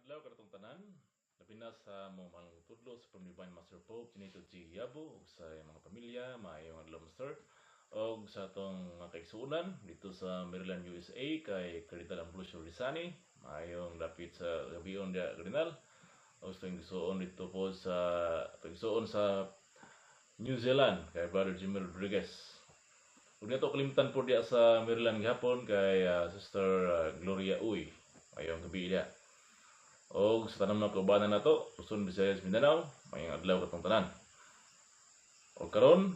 adlaw katong tanan, labi na sa mga tudlo sa Pamilya Master Pope Benito G. Yabo ug sa mga pamilya, maayong adlaw Master og sa atong mga kaigsuonan dito sa Maryland, USA kay Cardinal Ambrosio Rizani, maayong dapit sa gabion dia Cardinal. Og sa igsuon dito po sa igsuon sa New Zealand kay Brother Jimmy Rodriguez. Ug dito kalimtan po dia sa Maryland gihapon kay Sister Gloria Uy. Ayong gabi dia. O sa tanang mga kaubanan na to, Luzon, Visayas, Mindanao, mayang adlaw katong tanan. O karon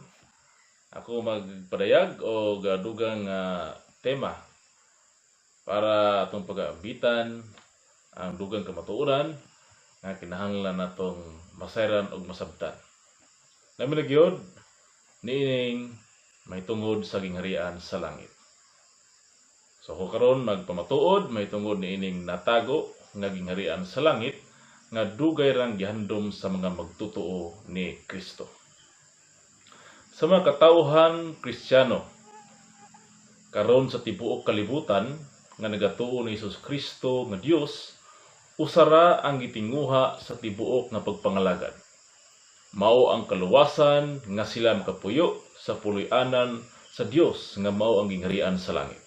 ako magpadayag o dugang tema para atong pag-aambitan ang dugang kamatuoran nga kinahanglan natong masayran og masabtan. Labi na gyud niining may tungod sa gingharian sa langit. So ko karon magpamatuod may tungod niining natago nga gingharian sa langit nga dugay rang gihandom sa mga magtutuo ni Kristo. Sa mga katawhan Kristiyano karon sa tibuok kalibutan nga nagatuo ni Hesus Kristo nga Dios, usara ang gitinguha sa tibuok nga pagpangalagad. Mao ang kaluwasan nga sila makapuyo sa puloy-anan sa Dios nga mao ang gingharian sa langit.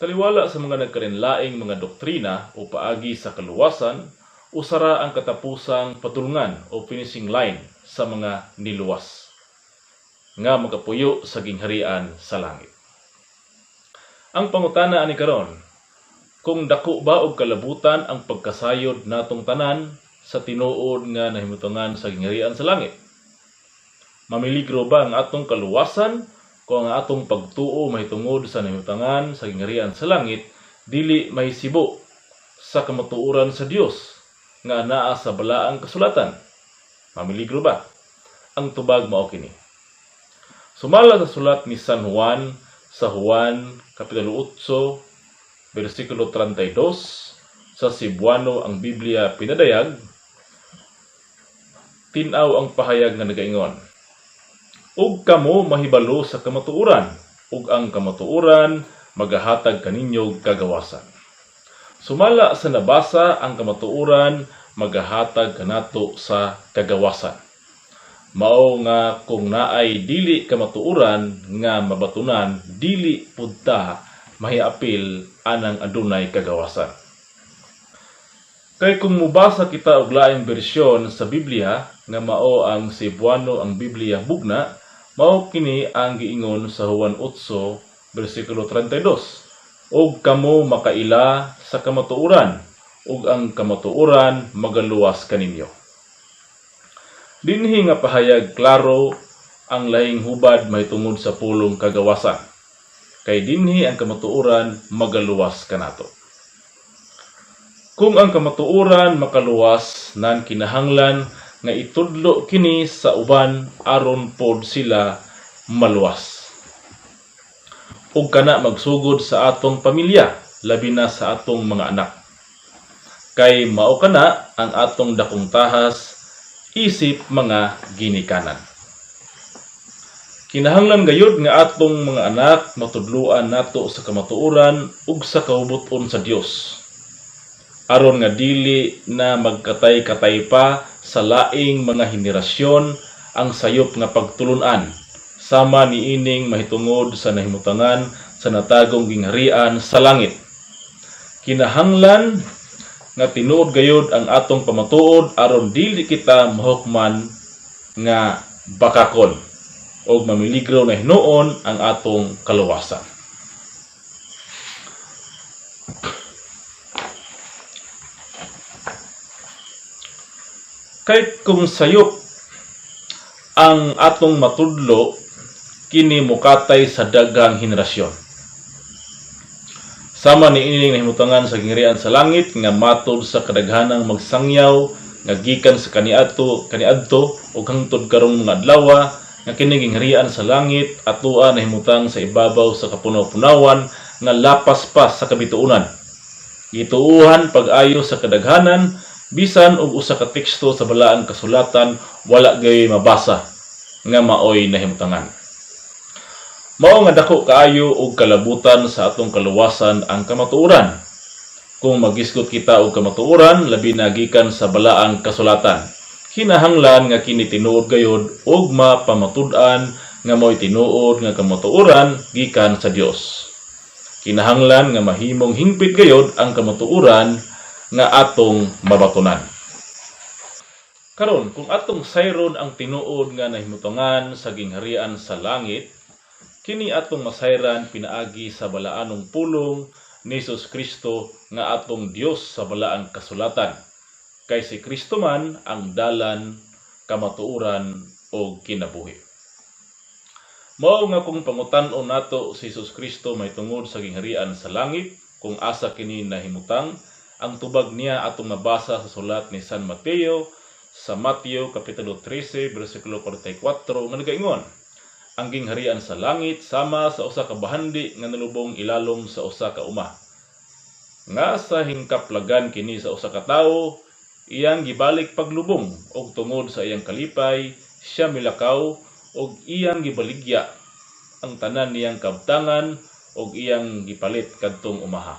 Taliwala sa mga nagkarinlaing mga doktrina o paagi sa kaluwasan, usara ang katapusang patulungan o finishing line sa mga niluwas nga makapuyo sa gingharian sa langit. Ang pangutana ani karon, kung dako ba og kalabutan ang pagkasayod natong tanan sa tinuod nga nahimutangan sa gingharian sa langit? Mamiligro ba ang atong kaluwasan kung ang atong pagtuo mahitungod sa nahimutangan sa gingharian sa langit dili mahisibo sa kamatuoran sa Dios nga anaa sa balaang kasulatan? Mamiligro ba? Ang tubag mao kini. Sumala sa sulat ni San Juan sa Juan kapitulo 8 bersikulo 32 sa Cebuano ang Biblia pinadayag, tinaw ang pahayag nga nagaingon, ug kamo mahibalo sa kamatuoran, ug ang kamatuoran magahatag kaninyo kagawasan. Sumala sa nabasa, ang kamatuoran magahatag kanato sa kagawasan. Mao nga kung naay dili kamatuoran nga mabatunan, dili pud ta mahiapil anang adunay kagawasan. Kay kung mubasa kita og laing bersyon sa Biblia nga mao ang Cebuano ang Biblia bugna, mao kini ang giingon sa Juan 8 bersikulo 32. Og kamo makaila sa kamatuoran, ug ang kamatuoran magaluwas kaninyo. Dinhi nga pahayag klaro ang lahing hubad mahitungod sa pulong kagawasan. Kay dinhi ang kamatuoran magaluwas kanato. Kung ang kamatuoran makaluwas, nan kinahanglan nga itudlo kini sa uban aron pod sila maluwas. Ug kana magsugod sa atong pamilya, labi na sa atong mga anak. Kay mao kana ang atong dakong tahas isip mga ginikanan. Kinahanglan gayud nga atong mga anak matudluan nato sa kamatuoran ug sa kahubuton sa Dios, aron nga dili na magkatay-katay pa sa laing mga henerasyon ang sayop nga pagtulunan, sama niining mahitungod sa nahimutangan sa natagong gingharian sa langit. Kinahanglan nga tinuod gayud ang atong pamatuod aron dili kita mahukman nga bakakon o mamiligro na hinuon ang atong kaluwasan. Kahit kung sayop ang atong matudlo, kini mukatay sa daghang henerasyon. Sama ni ining nahimutangan sa gingharian sa langit nga matod sa kadaghanang magsangyaw nga gikan sa kaniadto ug hangtod karong mga adlaw nga kini gingharian sa langit atoa nahimutang sa ibabaw sa kapunaw-punawan nga lapas pa sa kabituonan. Gituuhan pag-ayo sa kadaghanan bisan og usa ka teksto sa balaang kasulatan wala gay mabasa nga maoy nahimutangan. Mao nga dako kaayo og kalabutan sa atong kaluwasan ang kamatuoran. kung magisgot kita og kamatuoran labi na gikan sa balaang kasulatan. Kinahanglan nga kini tinuod gayod og mapamatud-an nga mo'y tinuod nga kamatuoran gikan sa Dios. Kinahanglan nga mahimong hingpit gayod ang kamatuoran nga atong mabatunan. Karon, kung atong sayron ang tinuod nga nahimutangan sa gingharian sa langit, kini atong masayran pinaagi sa balaanong pulong ni Jesus Kristo nga atong Dios sa balaang kasulatan. Kay si Kristo man ang dalan, kamatuoran o kinabuhi. Mao nga kung pangutan-on nato si Jesus Kristo may tungod sa gingharian sa langit, kung asa kini nahimutang, ang tubag niya atong mabasa sa sulat ni San Mateo sa Mateo kapitulo 13 bersikulo 44 nga nagaingon, ang gingharian sa langit sama sa usa ka bahandi nga nalubong ilalom sa usa ka uma. Nga sa hingkaplagan kini sa usa ka tawo, iyang gibalik paglubong og tungod sa iyang kalipay, siya milakaw og iyang gibaligya ang tanan niyang kabtangan og iyang gipalit kadtong umaha.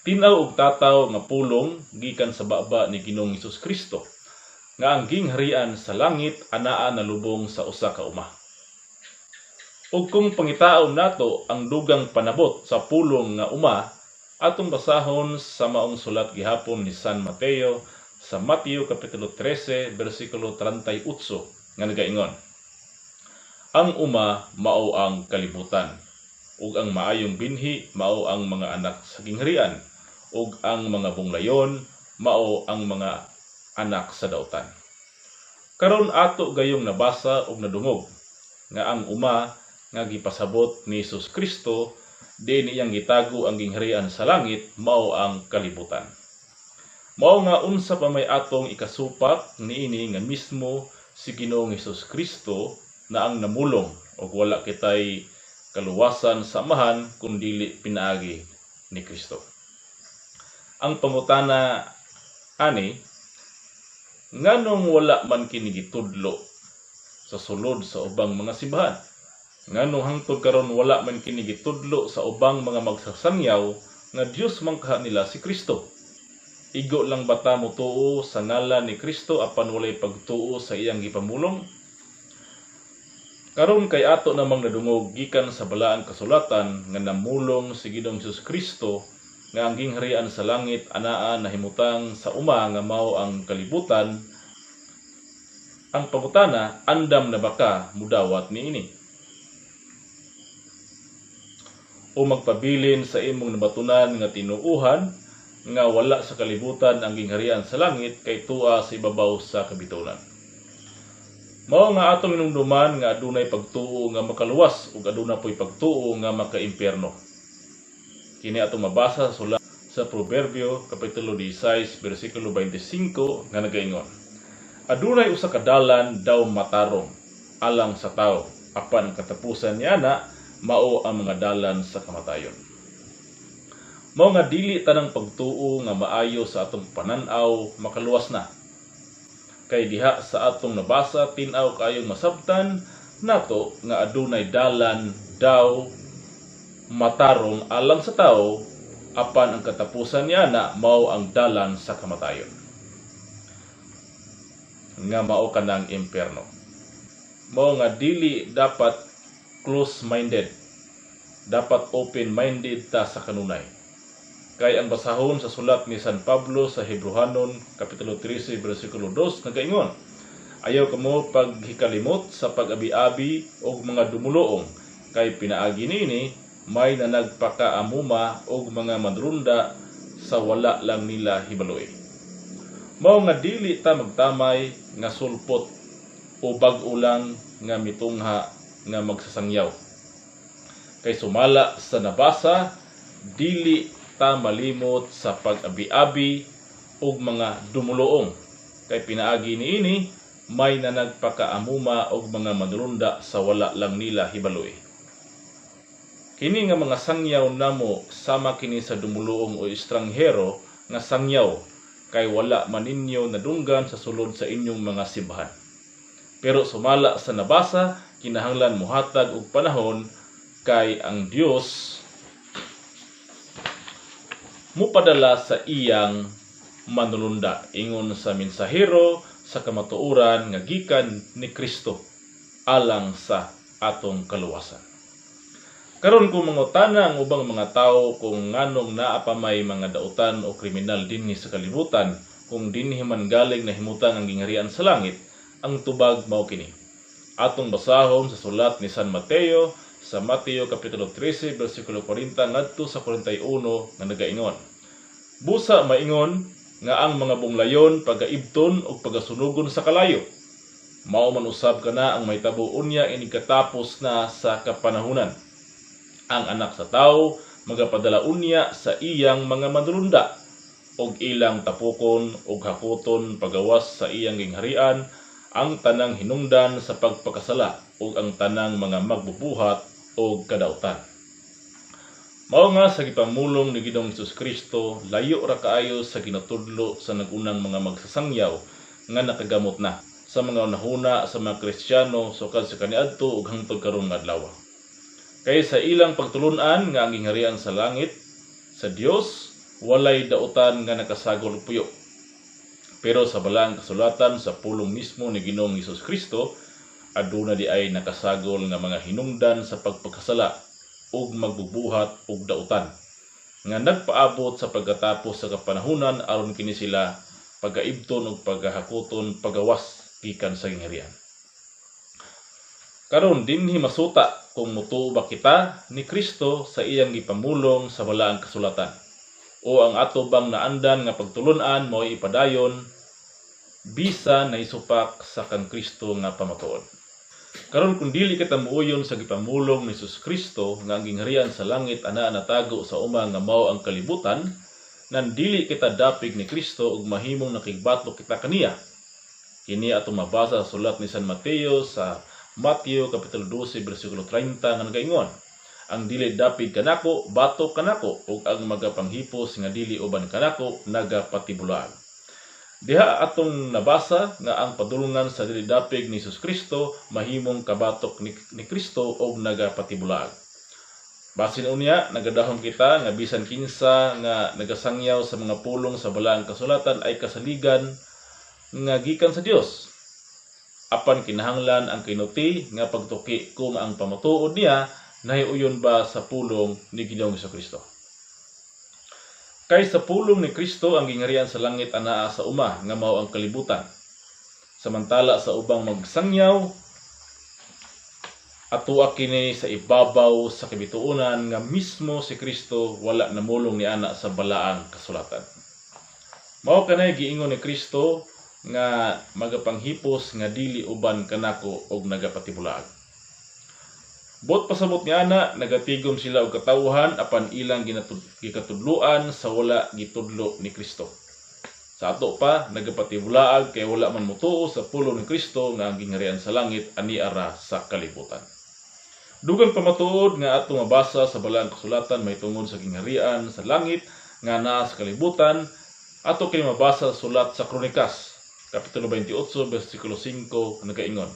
Tinaw og tataw nga pulong gikan sa baba ni Ginoong Hesus Kristo nga ang gingharian sa langit anaa nalubong sa usa ka uma. Ug kung pangitaon nato ang dugang panabot sa pulong nga uma, atong basahon sa maong sulat gihapon ni San Mateo sa Mateo kapitulo 13 bersikulo 38 nga nagaingon, ang uma mao ang kalibutan, ug ang maayong binhi mao ang mga anak sa gingharian, ug ang mga bunglayon mao ang mga anak sa dautan. Karon ato gayong nabasa ug nadungog nga ang uma nga gipasabot ni Jesus Kristo din iyang gitago ang gingharian sa langit mao ang kalibutan. Mao nga unsa pa may atong ikasupak niini nga mismo si Ginoong Hesus Kristo na ang namulong ug wala kitay kaluwasan sa amahan kun dili pinaagi ni Kristo. Ang pangutana ani, nganong wala man kini gitudlo sa sulod sa ubang mga simbahan? Nganong hangtod karon wala man kini gitudlo sa ubang mga magsasangyaw nga Dios man kaha nila si Kristo? Igo lang bata mo tuo sa ngalan ni Kristo apan walay pagtuo sa iyang gipamulong? Karon kay ato namang nadungog gikan sa balaang kasulatan nga namulong si Ginoong Hesus Kristo nga ang gingharian sa langit anaa nahimutang sa uma nga mao ang kalibutan. Ang pangutana, andam na baka mudawat niini? O magpabilin sa imong nabatunan nga tinuuhan nga wala sa kalibutan ang gingharian sa langit kay tuwa sa ibabaw sa kabitunan. Mao nga atong minumduman nga adunay pagtuo nga makaluwas ug aduna poy pagtuo nga makaimpierno. Kini atong mabasa sa sulat sa Proverbio kapitulo 16 bersikulo 25 nga nagaingon, adunay usa ka dalan daw matarong alang sa tao, apan ang katapusan niya na mao ang mga dalan sa kamatayon. Mao nga dili tanang pagtuo nga maayo sa atong pananaw makaluwas na. Kay diha sa atong nabasa tin-aw kayong masabtan nato nga adunay dalan daw matarong alang sa tao, apan ang katapusan niya na mao ang dalan sa kamatayon. Nga mao kanang impierno. Mao nga dili dapat close-minded, dapat open-minded ta sa kanunay. Kay ang basahon sa sulat ni San Pablo sa Hebrehanon kapitulo 13 bersikulo 2 nagaingon, ayaw kamo paghikalimot sa pag-abi-abi og mga dumuloong, kay pinaagi niini may nanagpakaamuma og mga madrunda sa wala lang nila hibaloy. Mao nga dili ta magtamay nga sulpot o bag-o lang nga mitungha nga magsasangyaw. Kay sumala sa nabasa, dili ta malimot sa pag-abi-abi og mga dumuloong. Kay pinaagi niini may nanagpakaamuma og mga madrunda sa wala lang nila hibaloy. Kini nga mga sangyaw namo sama kini sa dumuloong o estranghero nga sangyaw, kay wala man ninyo nadunggan sa sulod sa inyong mga simbahan. Pero sumala sa nabasa, kinahanglan muhatag og panahon kay ang Dios mupadala sa iyang manulunda ingon sa mensahero sa kamatuoran nga gikan ni Kristo alang sa atong kaluwasan. Karon kung mangutana ang ubang mga tao kung nganong naa pa may mga dautan o kriminal dinhi sa kalibutan, kung dinhi man galing na himutang ang gingharian sa langit, ang tubag mao kini. Atong basahon sa sulat ni San Mateo sa Mateo kapitulo 13 bersikulo 40 ngadto sa 41 nga nagaingon: Busa maingon nga ang mga bunglayon pagaibton o pagasunugon sa kalayo. Mao man usab kana ang mahitabo unya ini katapos na sa kapanahunan. Ang anak sa tao magapadala unya sa iyang mga manulunda og ilang tapukon og hakuton pagawas sa iyang gingharian ang tanang hinungdan sa pagpakasala ug ang tanang mga magbubuhat og kadautan. Mao nga sa gipamulong ni Ginoong Hesus Kristo, layo ra kaayo sa ginatudlo sa nagunang mga magsasangyaw nga nakagamot na sa mga unahuna sa mga Kristiyano sukad sa kaniadto ug hangtod karong adlaw. Kay sa ilang pagtulunan nga ang gingharian sa langit sa Dios walay dautan nga nakasagol og puyo. Pero sa balaang kasulatan sa pulong mismo ni Ginoong Hesus Kristo, aduna di ay nakasagol nga mga hinungdan sa pagpakasala ug magbubuhat og dautan nga nagpaabot sa pagkatapos sa kapanahunan aron kini sila pagaibton ug pagahakuton pagawas gikan sa gingharian. Karon dinhi masuta kung mutuo ba kita ni Kristo sa iyang gipamulong sa balaang kasulatan, o ang ato bang naandan nga pagtulunan mo'y ipadayon bisa na isupak sa kang Kristo nga pamatuod. Karon kung dili kita muuyon sa gipamulong ni Jesus Kristo nga ang gingharian sa langit ana natago sa uma nga mao ang kalibutan, nan dili kita dapig ni Kristo ug mahimong nakigbatok kita kaniya. Kini atong mabasa sa sulat ni San Mateo sa Mateo kapitulo 12 bersikulo 30 nga nagaingon: Ang dili dapig kanako batok kanako ug ang magapanghipos nga dili uban kanako nagapatibulaan. Diha atong nabasa nga ang padulungan sa dili dapig ni Jesus Kristo mahimong kabatok ni Kristo ug nagapatibulaan. Basin unya nagadahom kita nga bisan kinsa nga nagasangyaw sa mga pulong sa balaang kasulatan ay kasaligan nga gikan sa Dios. Apan kinahanglan ang kinuti nga pagtuki kung ang pamatuod niya nahiuyon ba sa pulong ni Ginoong Kristo. Kay sa pulong ni Kristo ang gingharian sa langit anaa sa uma nga mao ang kalibutan. Samantala sa ubang magsangyaw atuwa kini sa ibabaw sa kabituonan nga mismo si Kristo wala namulong ni ana sa balaang kasulatan. Mao kanay giingon ni Kristo nga magapanghipos nga dili uban kanako og nagapatibulaag. Bot pasabot niya ana nagatigom sila og katawhan apan ilang gikatudloan sa wala gitudlo ni Kristo. Sa ato pa nagapatibulaag kay wala man mutuo sa pulong ni Kristo nga ang gingharian sa langit ani ara sa kalibutan. Dugang pamatuod nga ato mabasa sa balaang kasulatan may tungod sa gingharian sa langit nga naa sa kalibutan ato kini mabasa sa sulat sa Kronikas kapitulo 28 bersikulo 5 nagaingon: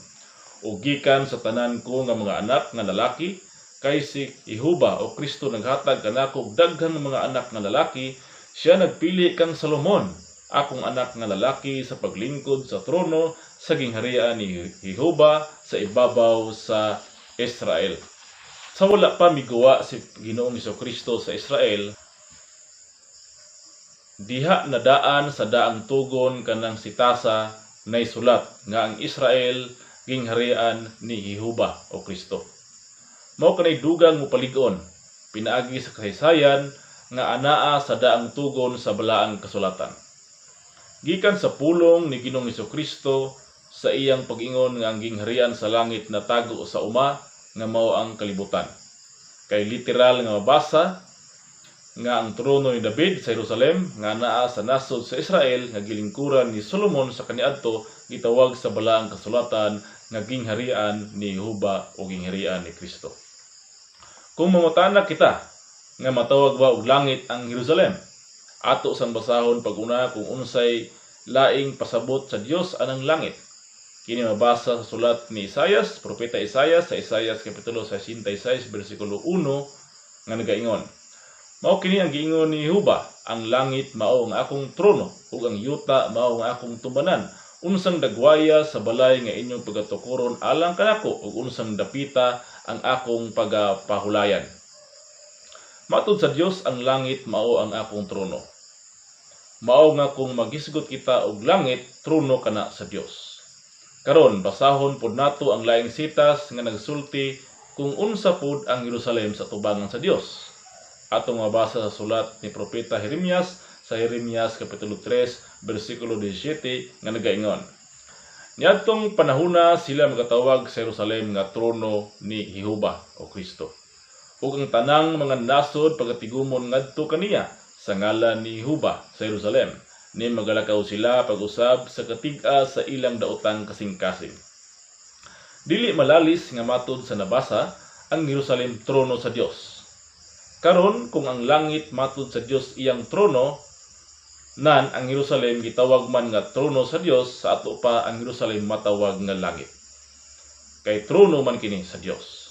O gikan sa tanan ko nga mga anak nga lalaki kay si Jehovah o Kristo naghatag kanako og daghang mga anak nga lalaki, siya nagpili kang Solomon akong anak nga lalaki sa paglingkod sa trono sa gingharian ni Jehovah sa ibabaw sa Israel. Sa wala pa migawa si Ginoong Kristo sa Israel, diha nadaan sa daang tugon kanang sitasa nay sulat nga ang Israel gingharian ni Jehovah o Kristo. Mao kanay dugang mopaligon pinaagi sa kasaysayan nga anaa sa daang tugon sa balaang kasulatan. Gikan sa pulong ni Ginoong Kristo sa iyang pag-ingon nga ang gingharian sa langit natago sa uma nga mao ang kalibutan. Kay literal nga mabasa nga ang trono ni David sa Jerusalem nga naa sa nasod sa Israel nga gilingkuran ni Solomon sa kaniadto gitawag sa balaang kasulatan nga gingharian ni Jehovah o gingharian ni Kristo. Kung mamutana kita nga matawag ba og langit ang Jerusalem, ato sang basahon pag-una kung unsay laing pasabot sa Dios anang langit. Kini mabasa sa sulat ni Isaias, propeta Isaias sa Isaias kapitulo 66 bersikulo 1 nga nagaingon: Mao kini ang giingon ni Huba, ang langit mao ang akong trono ug ang yuta mao ang akong tubanan. Unsang dagwaya sa balay nga inyong pagatukuron alang kanako ug unsang dapita ang akong pagapahulayan. Matud sa Dios ang langit mao ang akong trono. Mao nga kung magisgot kita og langit, trono kana sa Dios. Karon basahon pod nato ang laing sitas nga nagsulti kung unsa pod ang Jerusalem sa tubangan sa Dios. Atong mabasa sa sulat ni propeta Jeremias sa Jeremias kapitulo 3 bersikulo 17 nga nagaingon: niadtong panahona sila magatawag sa Jerusalem nga trono ni Jehova o Kristo. Ug ang tanang mga nasod pagatigumon ngadto kaniya sa ngalan ni Jehova sa Jerusalem, ni magalakaw sila pag-usab sa katig-a sa ilang daotang kasing-kasing. Dili malalis nga matud sa nabasa ang Jerusalem trono sa Dios. Karon kung ang langit matud sa Dios iyang trono, nan ang Jerusalem gitawag man nga trono sa Dios, sa ato pa ang Jerusalem matawag nga langit. Kay trono man kini sa Dios.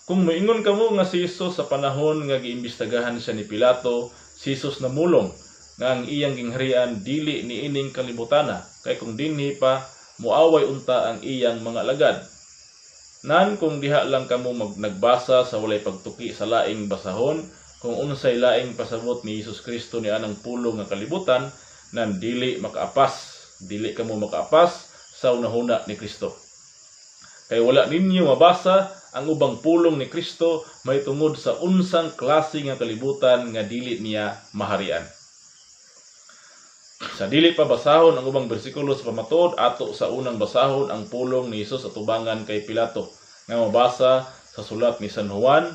Kung moingon kamo nga si Jesus sa panahon nga giimbestagahan siya ni Pilato, si Jesus namulong nga ang iyang gingharian dili niining kalibutana, kay kung dinhi pa muaway unta ang iyang mga alagad. Nan kung diha lang kamo nagbasa sa walay pagtuki sa laing basahon, kung unsay laing pasabot ni Hesus Kristo ni anang pulong nga kalibutan, nan dili kamo makaapas sa unahuna ni Kristo. Kay wala ninyo mabasa ang ubang pulong ni Kristo may tungod sa unsang klase nga kalibutan nga dili niya maharian. Sa dili pa basahon ang ubang bersikulo sa pamatuod, ato sa unang basahon ang pulong ni Hesus atubangan kay Pilato nga mabasa sa sulat ni San Juan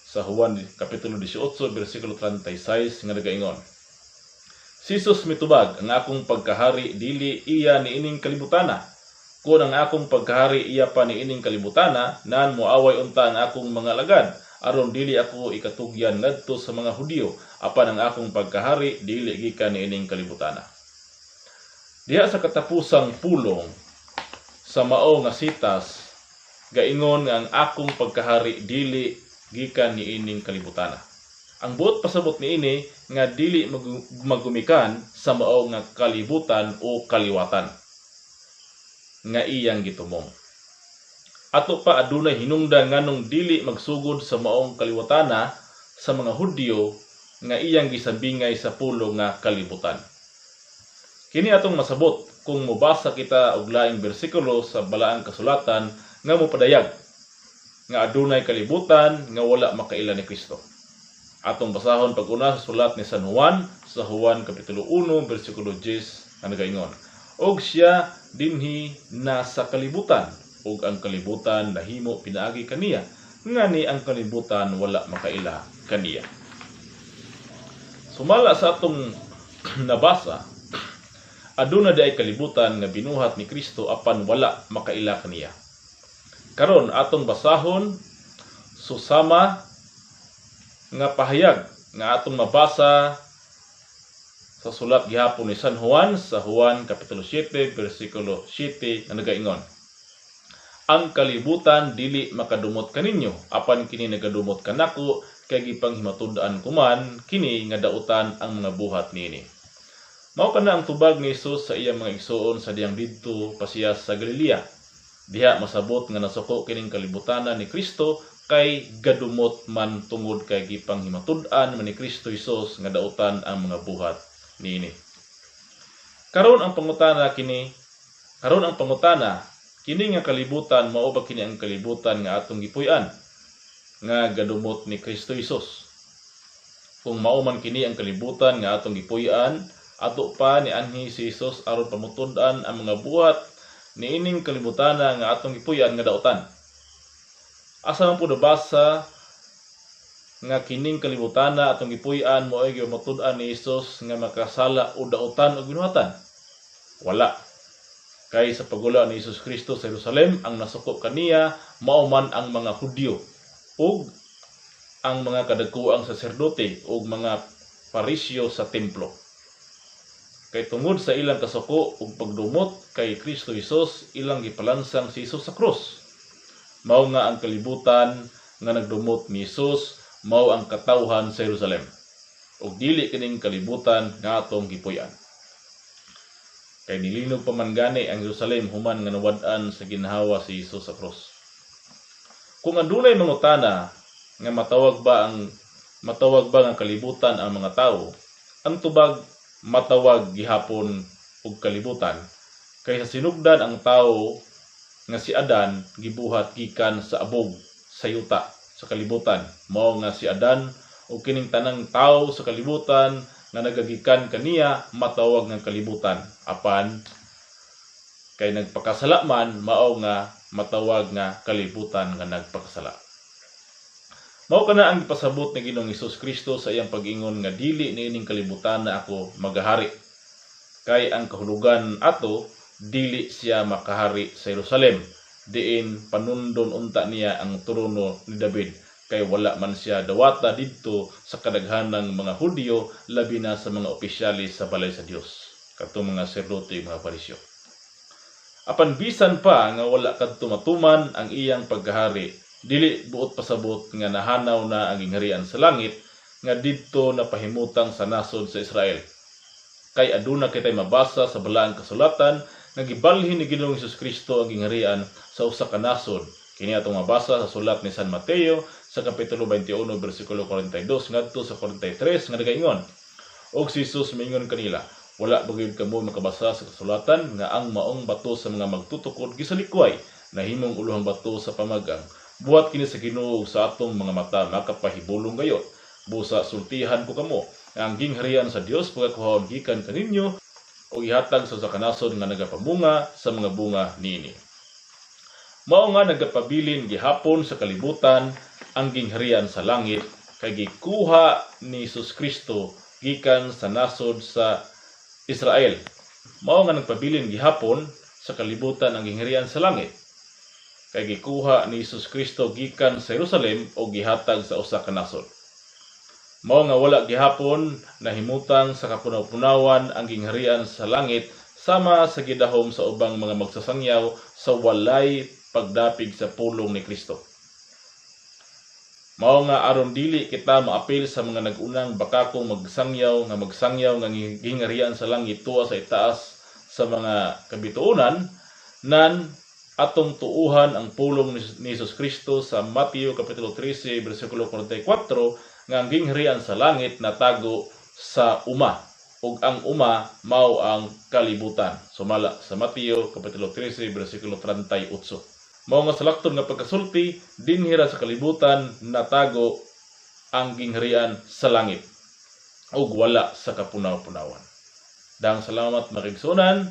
sa Juan kapitulo 18 bersikulo 36 nga nagaingon: si Jesus mitubag, ang akong pagkahari dili iya niining kalibutana. Kung ang akong pagkahari iya pa niining kalibutana, nan moaway unta ang akong mga alagad, aron dili ako ikatugyan ngadto sa mga Hudiyo, apan ang akong pagkahari dili gikan niining kalibutana. Diha sa katapusang pulong sa mao nga sitas, gaingon nga ang akong pagkahari dili gikan niining kalibutana. Ang buot pasabot niini nga dili magumikan sa mao nga kalibutan o kaliwatan nga iyang gitumong. Ato pa adunay hinungdan nganong dili magsugod sa maong kaliwatana sa mga Hudyo nga iyang gisabingay sa pulong nga kalibutan. Kini atong masabot kung mobasa kita og laing bersikulo sa balaang kasulatan nga mopadayag nga adunay kalibutan nga wala makaila ni Kristo. Atong basahon pag-una sa sulat ni San Juan sa Juan kapitulo 1 bersikulo 10 nga nagaingon: og siya dinhi nasa kalibutan, ug ang kalibutan nahimo pinaagi kaniya, ngani ang kalibutan wala makaila kaniya. Sumala sa atong nabasa, aduna di ay kalibutan nga binuhat ni Kristo apan wala makaila kaniya. Karon atong basahon susama nga pahayag nga atong mabasa sa sulat gihapon ni San Juan sa Juan kapitulo 7 bersikulo 7 nga nagaingon: ang kalibutan dili makadumot kaninyo, apan kini nagadumot kanako, kay gipanghimatud-an kuman kini nga dautan ang mga buhat niini. Mao kana ang tubag ni Jesus sa iyang mga igsoon sa diyang didto pa siya sa Galilea. Diha masabot nga nasuko kining kalibutanan ni Kristo, kay gadumot man tungod kay gipanghimatud-an man ni Kristo Jesus nga dautan ang mga buhat niini. Karon ang pangutana kini nga kalibutan mao ba kini ang kalibutan nga atong gipuy-an nga gadumot ni Kristo Jesus? Kung mao man kini ang kalibutan nga atong gipuy-an, ato pa ni anhi si Jesus aron pamutud-an ang mga buhat niining kalibutana nga atong gipuy-an nga dautan. Asa man pud nabasa nga kining kalibutana atong gipuy-an mao ay gimatud-an ni Jesus nga makasala o dautan o binuhatan? Wala. Kay sa pagula ni Jesus Kristo sa Jerusalem, ang nasuko kaniya mao man ang mga Hudyo ug ang mga kadagkuang saserdote ug mga parisyo sa templo. Kay tungod sa ilang kasuko ug pagdumot kay Kristo Jesus, ilang gipalansang si Jesus sa krus. Mao nga ang kalibutan nga nagdumot ni Jesus mao ang katawhan sa Jerusalem, ug dili kining kalibutan nga atong gipuy-an. Kay nilinog pa man gani ang Jerusalem human nga nawad-an sa ginhawa si Hesus sa krus. Kung adunay mangutana nga matawag ba ang kalibutan ang mga tawo, ang tubag matawag gihapon og kalibutan, kay sa sinugdan ang tawo nga si Adan gibuhat gikan sa abog sa yuta sa kalibutan, mao nga si Adan o kining tanang tawo sa kalibutan nga nagagikan kaniya matawag ng kalibutan, apan kay nagpakasala man mao nga matawag nga kalibutan nga nagpakasala. Mao kana ang ipasabot ni Ginoong Hesus Kristo sa iyang pag-ingon nga dili niining kalibutan na ako magahari, kay ang kahulugan ato dili siya makahari sa Jerusalem, diin panundon unta niya ang trono ni David, kay wala man siya dawata didto sa kadaghanang mga Hudyo, labi na sa mga opisyalis sa balay sa Dios, kadtong mga serdote ug mga parisyo. Apan bisan pa nga wala kadto matuman ang iyang paghahari, dili buot pasabot nga nahanaw na ang gingharian sa langit nga didto napahimutang sa nasod sa Israel. Kay aduna kitay mabasa sa balaang kasulatan nga gibalhin ni Ginoong Hesus Kristo ang gingharian sa usa ka nasod. Kini atong mabasa sa sulat ni San Mateo sa kapitulo 21 bersikulo 42 ngadto sa 43 nga nagaingon, og si Hesus miingon kanila, wala ba gyud kamo makabasa sa kasulatan nga ang maong bato sa mga magtutukod gisalikway nahimong ulohang bato sa pamagang. Buhat kini sa Ginoo sa atong mga mata makapahibulong gayot. Busa sultihan ko kamo nga ang gingharian sa Dios pagkakuhaon gikan kaninyo o ihatag sa kanasod nga nagapamunga sa mga bunga niini. Mao nga nagapabilin gihapon sa kalibutan ang gingharian sa langit, kay gikuha ni Hesus Kristo gikan sa nasod sa Israel. Mao nga nagpabilin gihapon sa kalibutan ang gingharian sa langit, kay gikuha ni Hesus Kristo gikan sa Jerusalem o gihatag sa usa ka nasod. Mao nga wala gihapon nahimutang sa kapunaw-punawan ang gingharian sa langit sama sa gidahom sa ubang mga magsasangyaw sa walay pagdapig sa pulong ni Kristo. Mao nga aron dili kita maapil sa mga nag-unang bakakong magsangyaw nga gingharian sa langit tuwa sa itaas sa mga kabituonan, nan atong tuuhan ang pulong ni Hesus Kristo sa Mateo kapitulo 13 bersikulo 44 nga ang gingharian sa langit natago sa uma, ug ang uma mao ang kalibutan. Sumala sa Mateo kapitulo 13 bersikulo 38. Mao nga salakton nga pagkasulti dinhira sa kalibutan natago ang gingharian sa langit ug wala sa kapunaw-punawan. Dang salamat makigsunan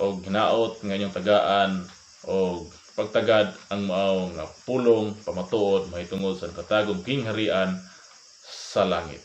og hinaot nga inyong tagaan og pagtagad ang mao nga pulong pamatuod mahitungod sa katagong gingharian sa langit.